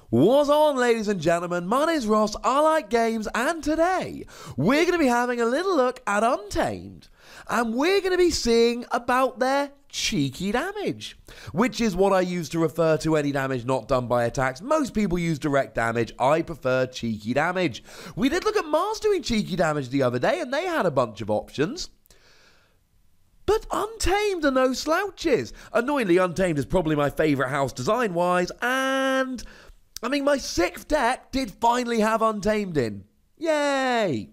What's on, ladies and gentlemen? My name's Ross, I like games, and today we're going to be having a little look at Untamed, and we're going to be seeing about their cheeky damage, which is what I use to refer to any damage not done by attacks. Most people use direct damage. I prefer cheeky damage. We did look at Mars doing cheeky damage the other day, and they had a bunch of options. But Untamed are no slouches. Annoyingly, Untamed is probably my favourite house design-wise, and I mean, my 6th deck did finally have Untamed in. Yay!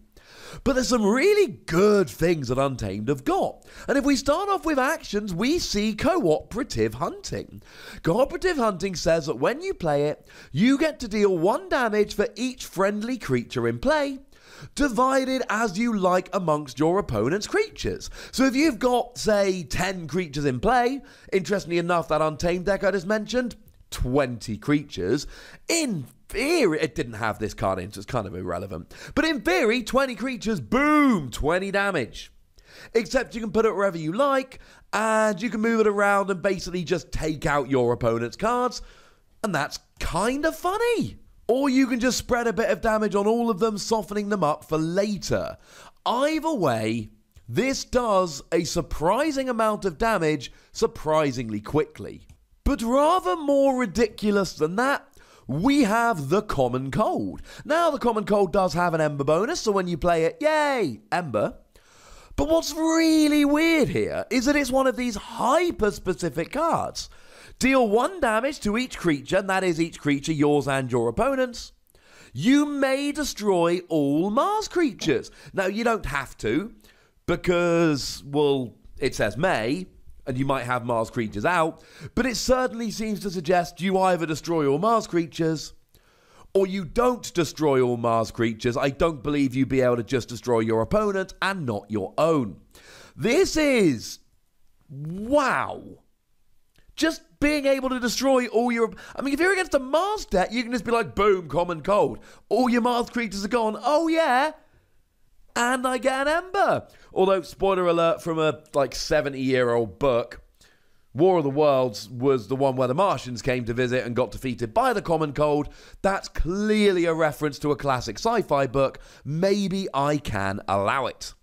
But there's some really good things that Untamed have got. And if we start off with actions, we see Cooperative Hunting. Cooperative Hunting says that when you play it, you get to deal 1 damage for each friendly creature in play, divided as you like amongst your opponent's creatures. So if you've got, say, 10 creatures in play, interestingly enough, that Untamed deck I just mentioned, 20 creatures. In theory, it didn't have this card in, so it's kind of irrelevant. But in theory, 20 creatures, boom, 20 damage. Except you can put it wherever you like, and you can move it around and basically just take out your opponent's cards, and that's kind of funny. Or you can just spread a bit of damage on all of them, softening them up for later. Either way, this does a surprising amount of damage surprisingly quickly. But rather more ridiculous than that, we have the Common Cold. Now, the Common Cold does have an Ember bonus, so when you play it, yay, Ember. But what's really weird here is that it's one of these hyper-specific cards. Deal 1 damage to each creature, and that is each creature, yours and your opponent's. You may destroy all Mars creatures. Now, you don't have to, because, well, it says may, and you might have Mars creatures out, but it certainly seems to suggest you either destroy all Mars creatures, or you don't destroy all Mars creatures. I don't believe you'd be able to just destroy your opponent and not your own. This is, wow. Just being able to destroy all your... I mean, if you're against a Mars deck, you can just be like, boom, Common Cold. All your Mars creatures are gone. Oh, yeah. And I get an Ember. Although, spoiler alert from a, 70-year-old book, War of the Worlds was the one where the Martians came to visit and got defeated by the Common Cold. That's clearly a reference to a classic sci-fi book. Maybe I can allow it.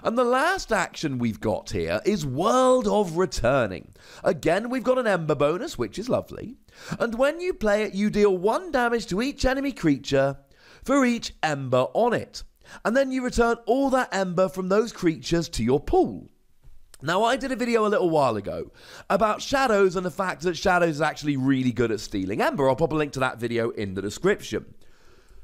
And the last action we've got here is World of Returning. Again, we've got an Ember bonus, which is lovely. And when you play it, you deal 1 damage to each enemy creature for each Ember on it. And then you return all that Ember from those creatures to your pool. Now, I did a video a little while ago about Shadows and the fact that Shadows is actually really good at stealing Ember. I'll pop a link to that video in the description.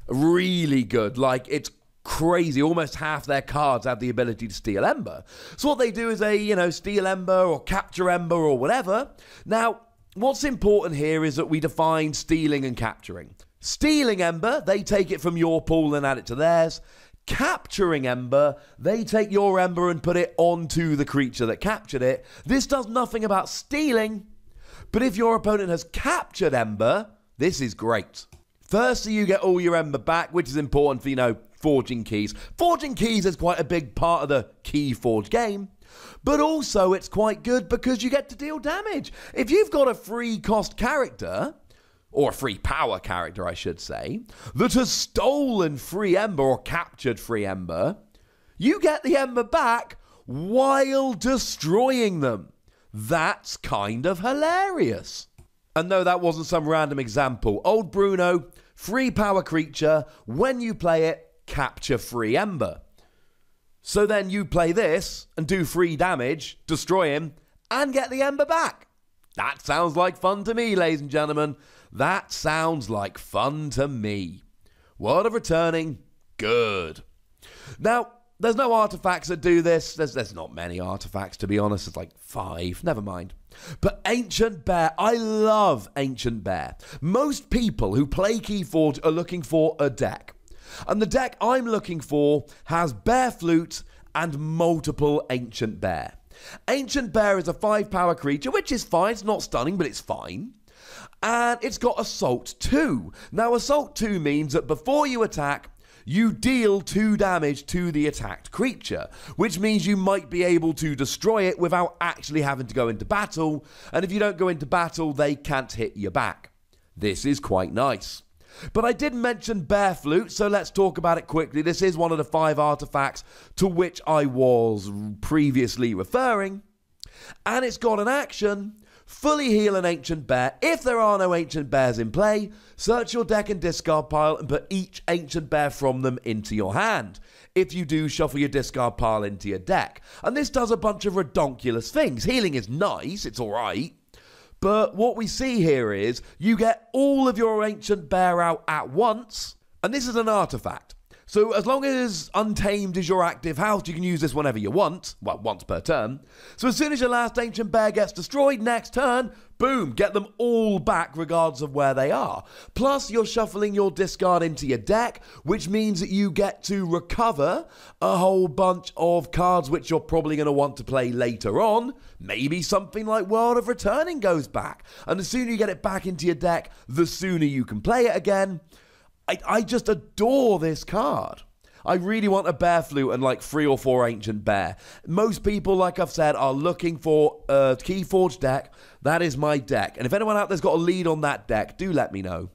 Really good. It's crazy. Almost half their cards have the ability to steal Ember. So what they do is they, steal Ember or capture Ember or whatever. Now, what's important here is that we define stealing and capturing. Stealing Ember, they take it from your pool and add it to theirs. Capturing Ember, they take your Ember and put it onto the creature that captured it. This does nothing about stealing, but if your opponent has captured Ember, this is great. Firstly, you get all your Ember back, which is important for, forging keys. Forging keys is quite a big part of the Keyforge game, but also it's quite good because you get to deal damage. If you've got a free cost character, or a free power character, I should say, that has stolen free Ember or captured free Ember, you get the Ember back while destroying them. That's kind of hilarious. And no, that wasn't some random example. Old Bruno, free power creature, when you play it, capture free Ember. So then you play this and do free damage, destroy him, and get the Ember back. That sounds like fun to me, ladies and gentlemen. That sounds like fun to me. World of Returning, good. Now, there's no artifacts that do this. There's not many artifacts, to be honest. It's 5. Never mind. But Ancient Bear, I love Ancient Bear. Most people who play Keyforge are looking for a deck. And the deck I'm looking for has Bear Flute and multiple Ancient Bear. Ancient Bear is a 5 power creature, which is fine. It's not stunning, but it's fine. And it's got Assault 2. Now, Assault 2 means that before you attack, you deal 2 damage to the attacked creature, which means you might be able to destroy it without actually having to go into battle. And if you don't go into battle, they can't hit you back. This is quite nice. But I did mention Bear Flute, so let's talk about it quickly. This is one of the 5 artifacts to which I was previously referring. And it's got an action: fully heal an ancient bear. If there are no ancient bears in play, search your deck and discard pile and put each ancient bear from them into your hand. If you do, shuffle your discard pile into your deck. And this does a bunch of redonkulous things. Healing is nice, it's alright. But what we see here is you get all of your ancient bear out at once. And this is an artifact. So as long as Untamed is your active house, you can use this whenever you want. Well, once per turn. So as soon as your last ancient bear gets destroyed, next turn, boom, get them all back regardless of where they are. Plus, you're shuffling your discard into your deck, which means that you get to recover a whole bunch of cards which you're probably going to want to play later on. Maybe something like World of Returning goes back. And the sooner you get it back into your deck, the sooner you can play it again. I just adore this card. I really want a Bear Flute and like 3 or 4 ancient bear. Most people, like I've said, are looking for a Keyforge deck. That is my deck. And if anyone out there's got a lead on that deck, do let me know.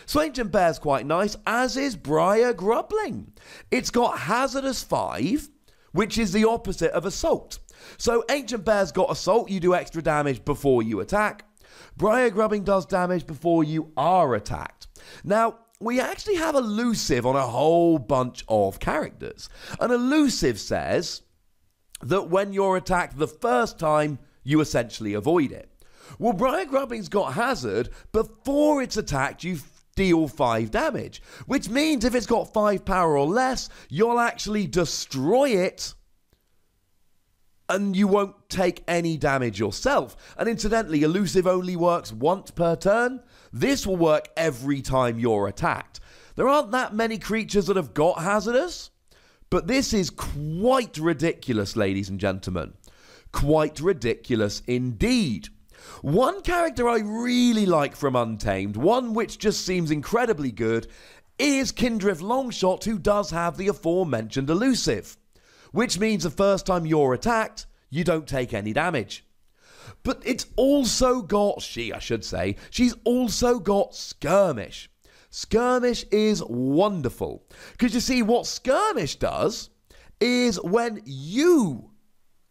So ancient bear's quite nice, as is Briar Grubbling. It's got Hazardous 5, which is the opposite of Assault. So ancient bear's got Assault, you do extra damage before you attack. Briar Grubbling does damage before you are attacked. Now, we actually have elusive on a whole bunch of characters. An elusive says that when you're attacked the first time, you essentially avoid it. Well, Briar Grubbling's got hazard. Before it's attacked, you deal 5 damage, which means if it's got 5 power or less, you'll actually destroy it and you won't take any damage yourself. And incidentally, elusive only works once per turn. This will work every time you're attacked. There aren't that many creatures that have got hazardous, but this is quite ridiculous, ladies and gentlemen. Quite ridiculous indeed. One character I really like from Untamed, one which just seems incredibly good, is Kindrith Longshot, who does have the aforementioned elusive, which means the first time you're attacked, you don't take any damage. But it's also got, she's also got Skirmish. Skirmish is wonderful. Because you see, what Skirmish does is when you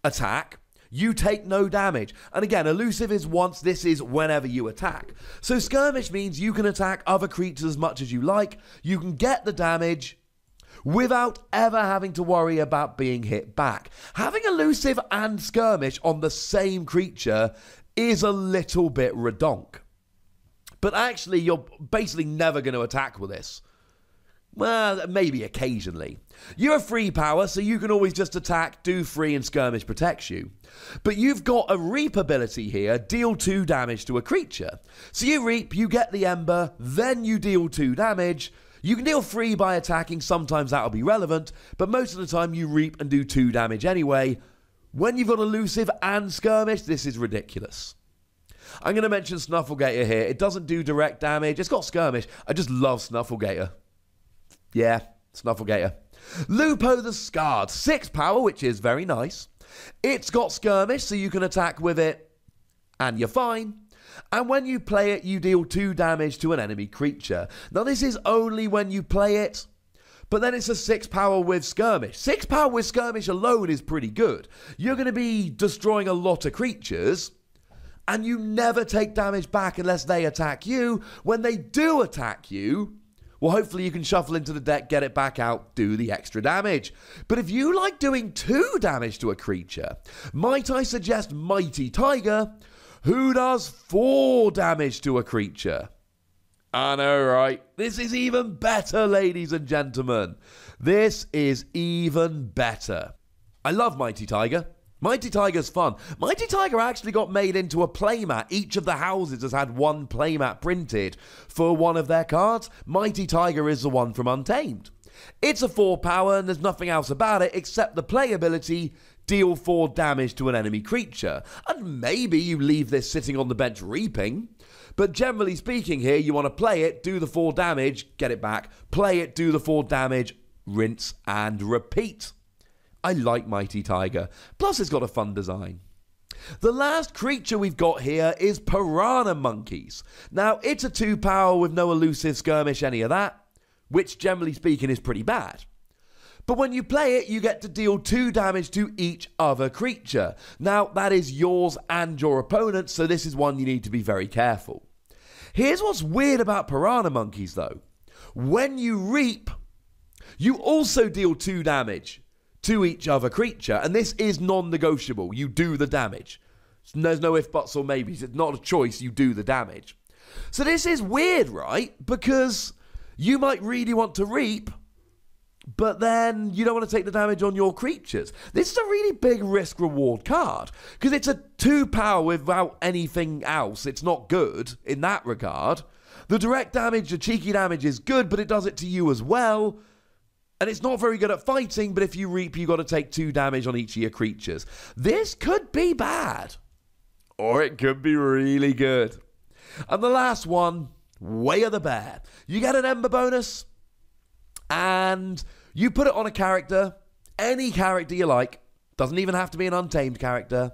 attack, you take no damage. And again, elusive is once, this is whenever you attack. So Skirmish means you can attack other creatures as much as you like. You can get the damage without ever having to worry about being hit back. Having elusive and Skirmish on the same creature is a little bit redonk. But actually, you're basically never going to attack with this. Well, maybe occasionally. You're a free power, so you can always just attack, do 3, and Skirmish protects you. But you've got a Reap ability here, deal 2 damage to a creature. So you Reap, you get the Ember, then you deal 2 damage. You can deal 3 by attacking, sometimes that'll be relevant, but most of the time you Reap and do 2 damage anyway. When you've got elusive and Skirmish, this is ridiculous. I'm going to mention Snufflegator here. It doesn't do direct damage, it's got Skirmish. I just love Snufflegator. Yeah, Snufflegator. LUPO the Scarred, 6 power, which is very nice. It's got Skirmish, so you can attack with it, and you're fine. And when you play it, you deal 2 damage to an enemy creature. Now, this is only when you play it, but then it's a 6 power with Skirmish. 6 power with Skirmish alone is pretty good. You're going to be destroying a lot of creatures, and you never take damage back unless they attack you. When they do attack you, well, hopefully you can shuffle into the deck, get it back out, do the extra damage. But if you like doing 2 damage to a creature, might I suggest Mighty Tiger, who does 4 damage to a creature? I know, right? This is even better, ladies and gentlemen. This is even better. I love Mighty Tiger. Mighty Tiger's fun. Mighty Tiger actually got made into a playmat. Each of the houses has had one playmat printed for one of their cards. Mighty Tiger is the one from Untamed. It's a 4 power and there's nothing else about it except the playability, deal 4 damage to an enemy creature. And maybe you leave this sitting on the bench reaping. But generally speaking here, you want to play it, do the 4 damage, get it back. Play it, do the 4 damage, rinse and repeat. I like Mighty Tiger. Plus, it's got a fun design. The last creature we've got here is Piranha monkeys. Now, it's a 2-power with no elusive, skirmish, any of that, which generally speaking is pretty bad. But when you play it, you get to deal 2 damage to each other creature. Now, that is yours and your opponent's, so this is one you need to be very careful. Here's what's weird about Piranha monkeys, though. When you reap, you also deal 2 damage to each other creature, and this is non-negotiable. You do the damage. There's no if, buts, or maybes. It's not a choice. You do the damage. So this is weird, right? Because you might really want to reap, but then you don't want to take the damage on your creatures. This is a really big risk-reward card, because it's a 2-power without anything else. It's not good in that regard. The direct damage, the cheeky damage is good, but it does it to you as well. And it's not very good at fighting, but if you reap, you've got to take 2 damage on each of your creatures. This could be bad, or it could be really good. And the last one, Way of the Bear. You get an Ember bonus, and you put it on a character, any character you like, doesn't even have to be an Untamed character,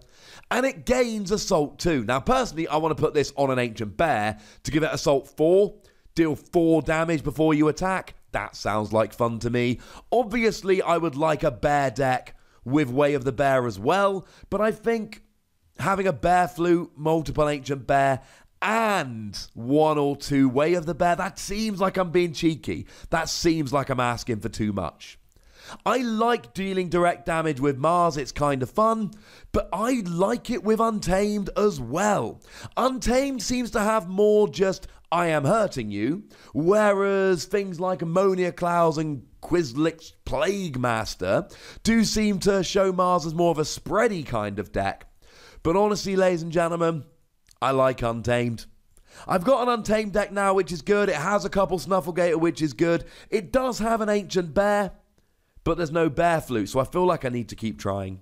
and it gains Assault 2. Now, personally, I want to put this on an Ancient Bear to give it Assault 4, deal 4 damage before you attack. That sounds like fun to me. Obviously, I would like a bear deck with Way of the Bear as well, but I think having a Bear Flute, multiple Ancient Bear, and 1 or 2 Way of the Bear, that seems like I'm being cheeky. That seems like I'm asking for too much. I like dealing direct damage with Mars, it's kind of fun, but I like it with Untamed as well. Untamed seems to have more just, I am hurting you, whereas things like Ammonia Clouds and Quizlic's Plague Master do seem to show Mars as more of a spready kind of deck. But honestly, ladies and gentlemen, I like Untamed. I've got an Untamed deck now, which is good. It has a couple Snufflegator, which is good. It does have an Ancient Bear, but there's no Bear Flute, so I feel like I need to keep trying.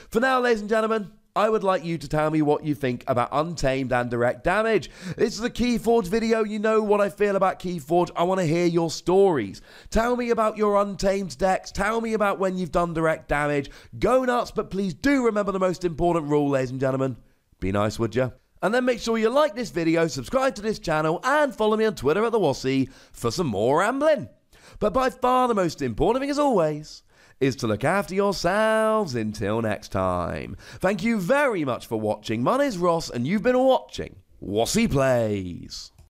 For now, ladies and gentlemen, I would like you to tell me what you think about Untamed and direct damage. This is a Keyforge video. You know what I feel about Keyforge. I want to hear your stories. Tell me about your Untamed decks. Tell me about when you've done direct damage. Go nuts, but please do remember the most important rule, ladies and gentlemen. Be nice, would you? And then make sure you like this video, subscribe to this channel, and follow me on Twitter at the Wossy for some more rambling. But by far the most important thing, as always, is to look after yourselves until next time. Thank you very much for watching. My name's Ross, and you've been watching Wossy Plays.